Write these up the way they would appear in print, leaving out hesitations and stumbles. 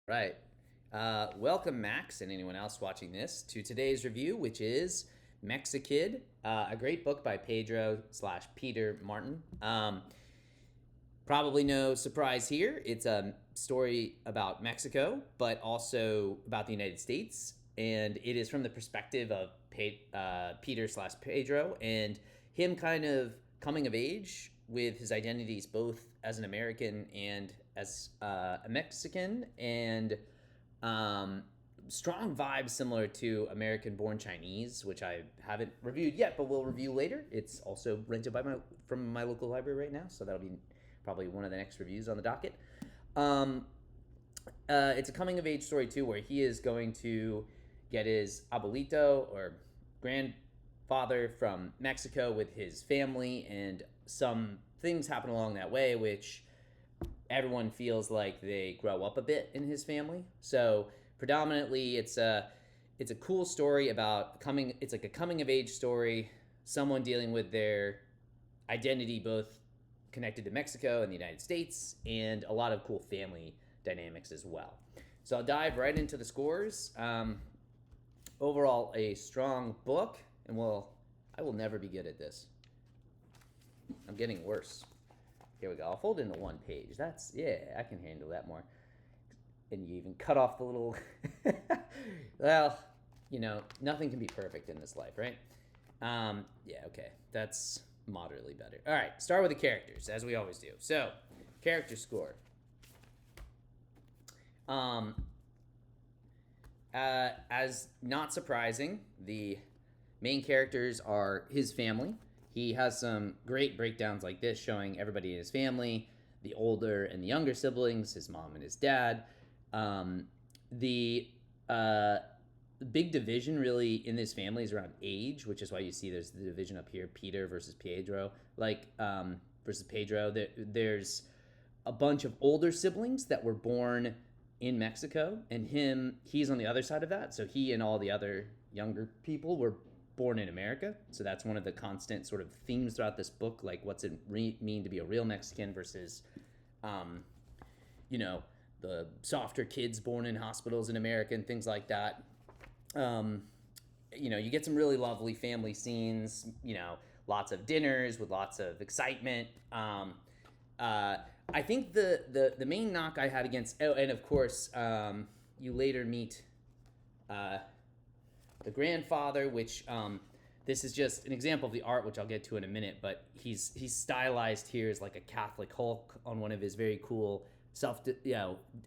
Right. Welcome, Max, and anyone else watching this, to today's review, which is Mexikid, a great book by Pedro slash Peter Martin. Probably no surprise here. It's a story about Mexico, but also about the United States, and it is from the perspective of Peter slash Pedro and him kind of coming of age with his identities both as an American and as a Mexican, and um, strong vibes similar to American Born Chinese, which I haven't reviewed yet, but will review later. It's also rented from my local library right now, so that'll be probably one of the next reviews on the docket. Um, it's a coming of age story too, where he is going to get his abuelito or grandfather from Mexico with his family, and some things happen along that way, which everyone feels like they grow up a bit in his family. So predominantly, it's a cool story about coming. It's like a coming of age story. Someone dealing with their identity, both connected to Mexico and the United States, and a lot of cool family dynamics as well. So I'll dive right into the scores. Overall, a strong book, and I will never be good at this. I'm getting worse. Here we go. I'll fold into one page. I can handle that more. And you even cut off the little. Well, nothing can be perfect in this life, right? Okay. That's moderately better. All right, start with the characters, as we always do. So, character score. As not surprising, the main characters are his family. He has some great breakdowns like this, showing everybody in his family, the older and the younger siblings, his mom and his dad. The big division really in this family is around age, which is why you see there's the division up here: Peter versus Pedro. Versus Pedro. There's a bunch of older siblings that were born in Mexico, and he's on the other side of that. So he and all the other younger people were born in America. So that's one of the constant sort of themes throughout this book, like what's it mean to be a real Mexican versus, the softer kids born in hospitals in America and things like that. You get some really lovely family scenes, lots of dinners with lots of excitement. I think the main knock I had against, and of course, you later meet the grandfather, which this is just an example of the art, which I'll get to in a minute. But he's stylized here as like a Catholic Hulk on one of his very cool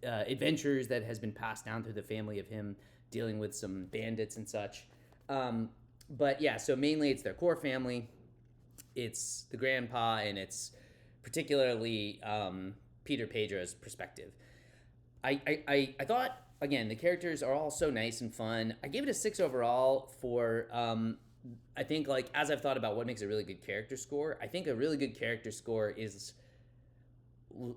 adventures that has been passed down through the family of him dealing with some bandits and such. But yeah, so mainly it's their core family. It's the grandpa, and it's particularly Peter Pedro's perspective. I thought, again, the characters are all so nice and fun. I gave it a 6 overall for, I think, like, as I've thought about what makes a really good character score, I think a really good character score is,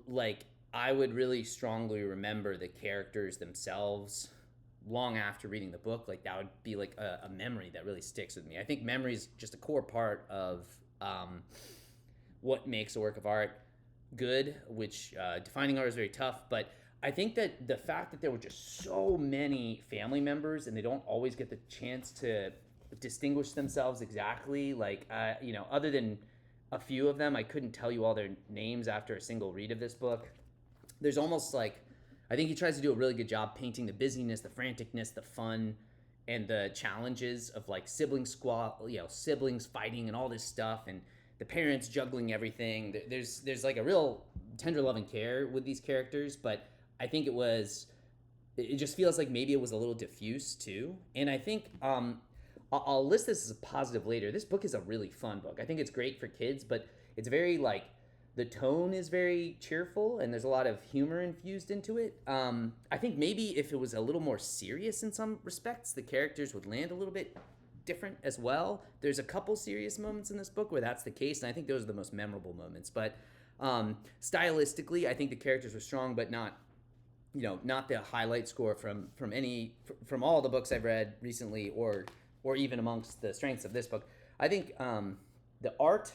like, I would really strongly remember the characters themselves long after reading the book. Like, that would be, like, a memory that really sticks with me. I think memory is just a core part of what makes a work of art good, which defining art is very tough, but I think that the fact that there were just so many family members and they don't always get the chance to distinguish themselves exactly, like, other than a few of them, I couldn't tell you all their names after a single read of this book. There's almost like, I think he tries to do a really good job painting the busyness, the franticness, the fun, and the challenges of like siblings fighting and all this stuff, and the parents juggling everything. There's like a real tender loving care with these characters, but I think it just feels like maybe it was a little diffuse too. And I think I'll list this as a positive later. This book is a really fun book. I think it's great for kids, but it's very like, the tone is very cheerful and there's a lot of humor infused into it. I think maybe if it was a little more serious in some respects, the characters would land a little bit different as well. There's a couple serious moments in this book where that's the case, and I think those are the most memorable moments. But stylistically, I think the characters were strong, but not the highlight score from all the books I've read recently, or even amongst the strengths of this book. I think the art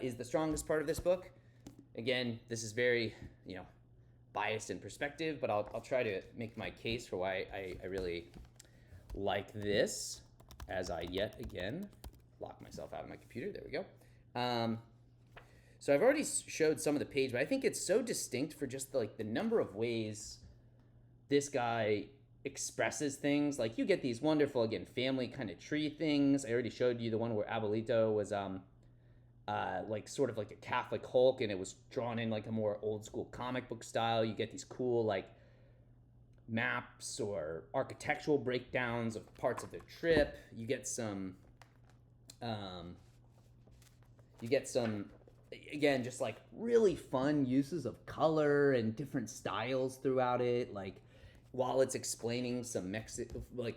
is the strongest part of this book. Again, this is very biased in perspective, but I'll try to make my case for why I really like this, as I yet again lock myself out of my computer. There we go. So I've already showed some of the page, but I think it's so distinct for just the number of ways this guy expresses things. Like, you get these wonderful, again, family kind of tree things. I already showed you the one where Abuelito was like sort of like a Catholic Hulk, and it was drawn in like a more old school comic book style. You get these cool like maps or architectural breakdowns of parts of their trip. You get some again, just like really fun uses of color and different styles throughout it. Like, while it's explaining some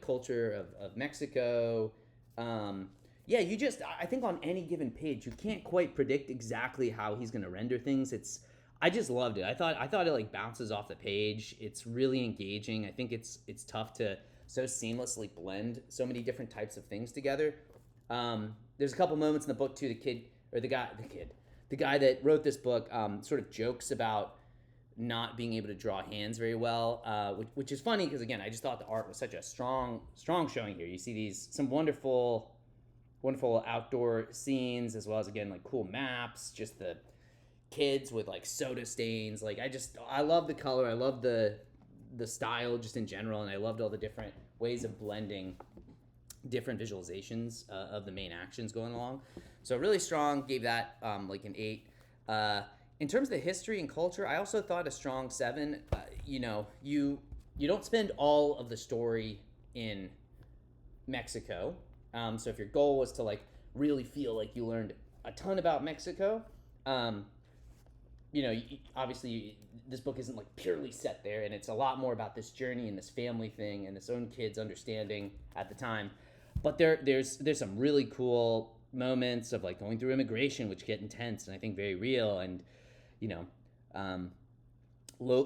culture of Mexico, yeah, I think on any given page, you can't quite predict exactly how he's going to render things. I just loved it. I thought it like bounces off the page. It's really engaging. I think it's tough to so seamlessly blend so many different types of things together. There's a couple moments in the book too. The guy that wrote this book sort of jokes about not being able to draw hands very well, which is funny because, again, I just thought the art was such a strong showing here. You see some wonderful outdoor scenes, as well as, again, like cool maps, just the kids with like soda stains. Like, I love the color. I love the style just in general, and I loved all the different ways of blending different visualizations of the main actions going along. So really strong, gave that like an 8. In terms of the history and culture, I also thought a strong 7. You don't spend all of the story in Mexico. So if your goal was to like really feel like you learned a ton about Mexico, obviously this book isn't like purely set there, and it's a lot more about this journey and this family thing and this own kid's understanding at the time. But there's some really cool moments of like going through immigration, which get intense and I think very real, and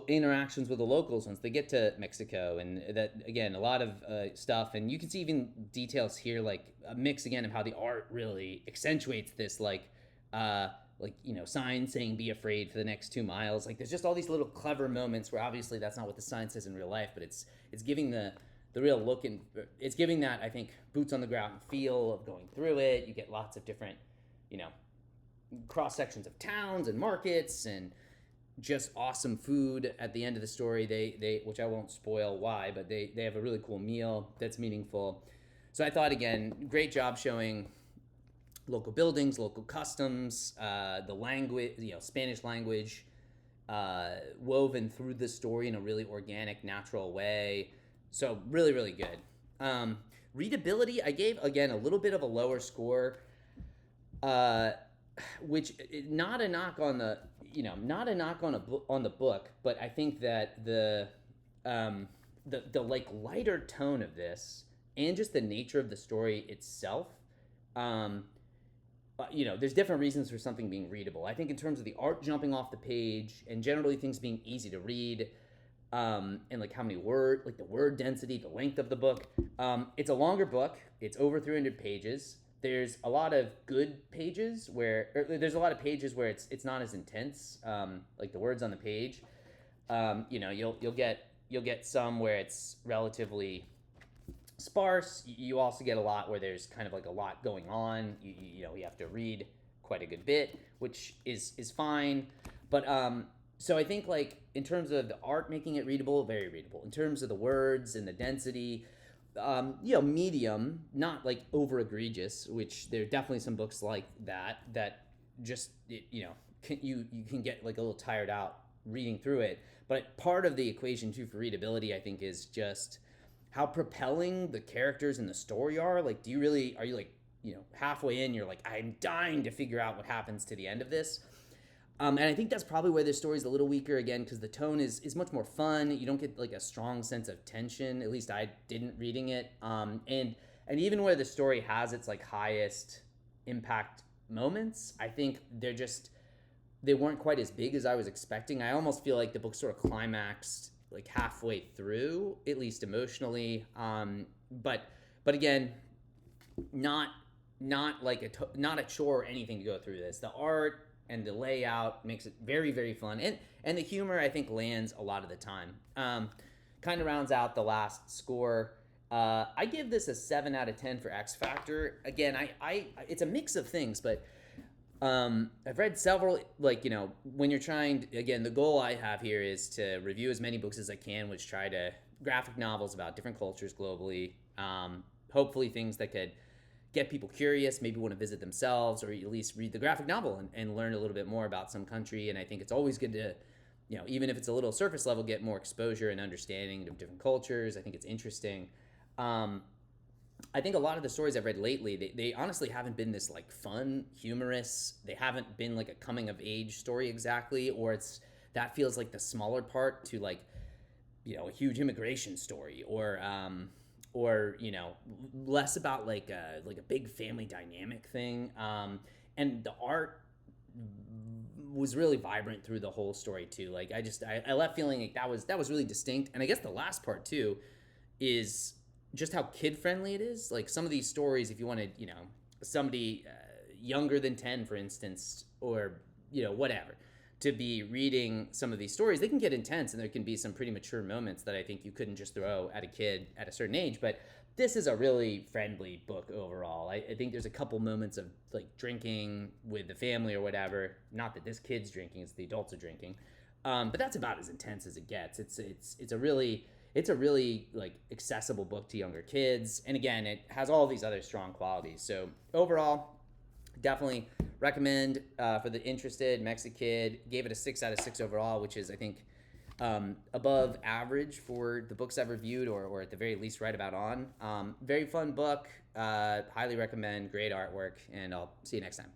interactions with the locals once they get to Mexico, and that, again, a lot of stuff. And you can see even details here, like a mix again of how the art really accentuates this, signs saying "be afraid" for the next 2 miles. Like, there's just all these little clever moments where obviously that's not what the sign says in real life, but it's giving the real look, and it's giving that, I think, boots on the ground feel of going through it. You get lots of different, cross sections of towns and markets, and just awesome food at the end of the story. They which I won't spoil why, but they have a really cool meal that's meaningful. So I thought, again, great job showing local buildings, local customs, the language, Spanish language, woven through the story in a really organic, natural way. So really, really good. Readability, I gave, again, a little bit of a lower score, which, not a knock on the, on the book, but I think that the like lighter tone of this and just the nature of the story itself, there's different reasons for something being readable. I think in terms of the art jumping off the page and generally things being easy to read, and like how many words, like the word density, the length of the book. It's a longer book. It's over 300 pages. There's a lot of good pages there's a lot of pages where it's not as intense, like the words on the page. You'll get some where it's relatively sparse. You also get a lot where there's kind of like a lot going on. You have to read quite a good bit, which is fine. But so I think, like, in terms of the art making it readable, very readable. In terms of the words and the density, medium, not like over egregious, which there are definitely some books like that just, you can get like a little tired out reading through it. But part of the equation too for readability, I think, is just how propelling the characters in the story are. Like, are you like, halfway in, you're like, I'm dying to figure out what happens to the end of this. And I think that's probably where this story's a little weaker, again, because the tone is much more fun. You don't get like a strong sense of tension. At least I didn't reading it. And even where the story has its like highest impact moments, I think they weren't quite as big as I was expecting. I almost feel like the book sort of climaxed like halfway through, at least emotionally. But again, not like not a chore or anything to go through this. The art and the layout makes it very, very fun. And the humor, I think, lands a lot of the time. Kind of rounds out the last score. I give this a 7 out of 10 for X Factor. Again, I it's a mix of things, but I've read several, like, when you're trying, again, the goal I have here is to review as many books as I can, which try to graphic novels about different cultures globally. Hopefully things that could get people curious, maybe want to visit themselves, or at least read the graphic novel and learn a little bit more about some country. And I think it's always good to, even if it's a little surface level, get more exposure and understanding of different cultures. I think it's interesting. I think a lot of the stories I've read lately, they honestly haven't been this like fun, humorous. They haven't been like a coming of age story exactly, or that feels like the smaller part to like, a huge immigration story, or less about like a big family dynamic thing. And the art was really vibrant through the whole story too. Like I left feeling like that was really distinct. And I guess the last part too is just how kid friendly it is. Like some of these stories, if you wanted, somebody younger than 10, for instance, or, whatever, to be reading some of these stories, they can get intense and there can be some pretty mature moments that I think you couldn't just throw at a kid at a certain age. But this is a really friendly book overall. I think there's a couple moments of like drinking with the family or whatever. Not that this kid's drinking, it's the adults are drinking. But that's about as intense as it gets. It's a really like accessible book to younger kids, and again, it has all these other strong qualities. So overall, definitely recommend for the interested. Mexikid, gave it a 6 out of 6 overall, which is, I think, above average for the books I've reviewed, or at the very least right about on. Very fun book. Highly recommend. Great artwork, and I'll see you next time.